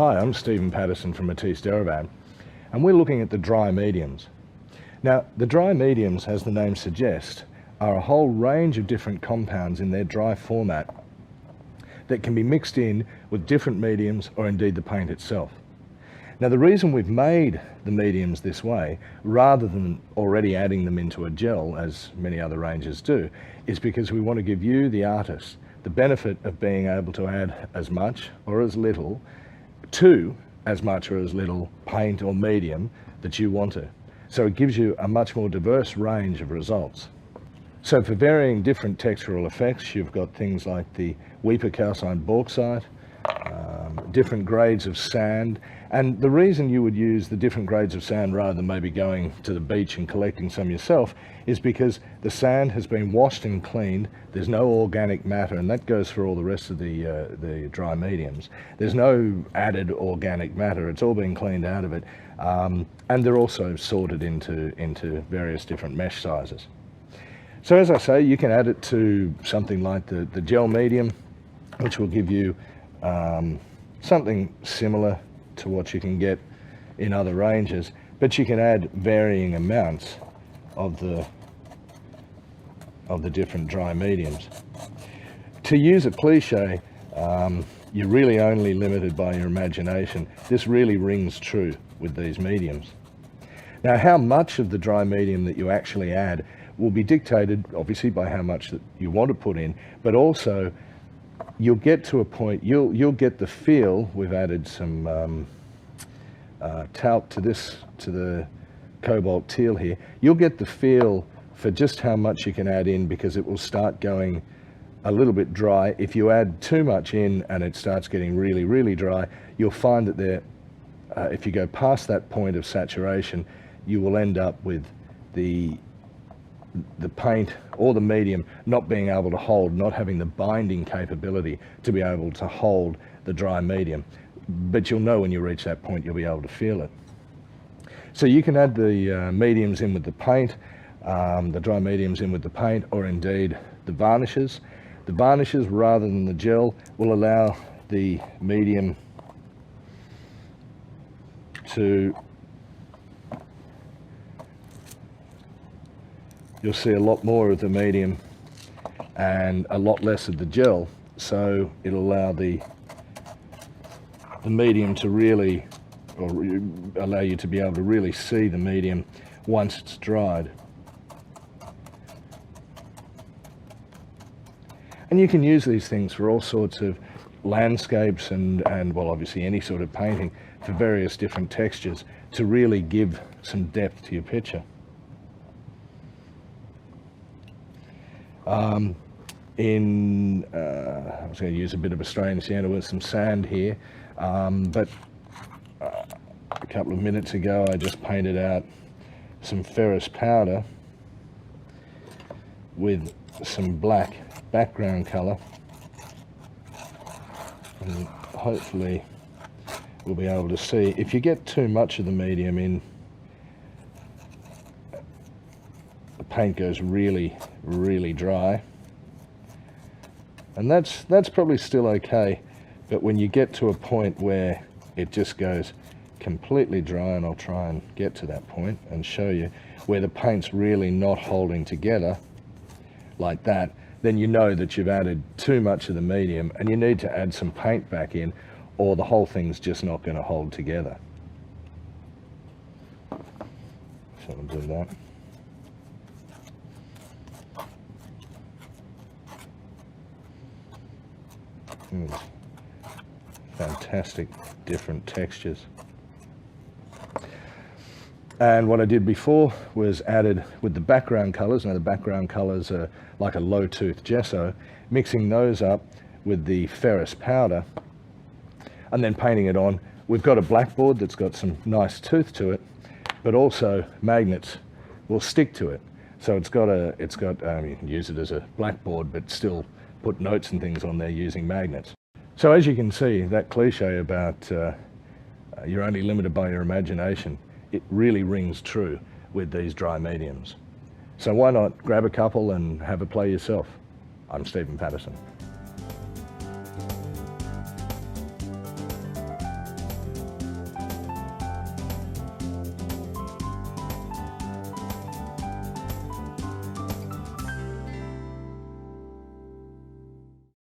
Hi, I'm Stephen Patterson from Matisse Derivat, and we're looking at the dry mediums. Now, the dry mediums, as the name suggests, are a whole range of different compounds in their dry format that can be mixed in with different mediums or indeed the paint itself. Now, the reason we've made the mediums this way, rather than already adding them into a gel, as many other ranges do, is because we want to give you, the artist, the benefit of being able to add as much or as little to as much or as little paint or medium that you want to. So it gives you a much more diverse range of results. So for varying different textural effects, you've got things like the Weeper calcined bauxite, different grades of sand. And the reason you would use the different grades of sand rather than maybe going to the beach and collecting some yourself is because the sand has been washed and cleaned. There's no organic matter, and that goes for all the rest of the dry mediums. There's no added organic matter. It's all been cleaned out of it. And they're also sorted into various different mesh sizes. So as I say, you can add it to something like the gel medium, which will give you something similar to what you can get in other ranges, but you can add varying amounts of the different dry mediums. To use a cliche, you're really only limited by your imagination. This really rings true with these mediums. Now, how much of the dry medium that you actually add will be dictated obviously by how much that you want to put in, but also you'll get to a point, you'll get the feel. We've added some talc to the cobalt teal here. You'll get the feel for just how much you can add in, because it will start going a little bit dry. If you add too much in and it starts getting really, really dry, you'll find that if you go past that point of saturation, you will end up with the paint or the medium not being able to hold, not having the binding capability to be able to hold the dry medium. But you'll know when you reach that point, you'll be able to feel it. So you can add the mediums in with the paint, the dry mediums in with the paint, or indeed the varnishes. The varnishes, rather than the gel, will allow the medium to, you'll see a lot more of the medium and a lot less of the gel, so it'll allow the medium to really, or allow you to be able to really see the medium once it's dried. And you can use these things for all sorts of landscapes and well, obviously any sort of painting, for various different textures to really give some depth to your picture. I was going to use a bit of Australian sienna with some sand here, but a couple of minutes ago I just painted out some ferrous powder with some black background colour, and hopefully we'll be able to see. If you get too much of the medium in, the paint goes really, really dry, and that's probably still okay. But when you get to a point where it just goes completely dry, and I'll try and get to that point and show you where the paint's really not holding together like that, then you know that you've added too much of the medium and you need to add some paint back in, or the whole thing's just not going to hold together. So we'll do that. Fantastic different textures. And what I did before was added with the background colors. Now the background colors are like a low tooth gesso, mixing those up with the ferrous powder and then painting it on. We've got a blackboard that's got some nice tooth to it, but also magnets will stick to it. So you can use it as a blackboard, but still put notes and things on there using magnets. So as you can see, that cliche about you're only limited by your imagination, it really rings true with these dry mediums. So why not grab a couple and have a play yourself? I'm Stephen Patterson.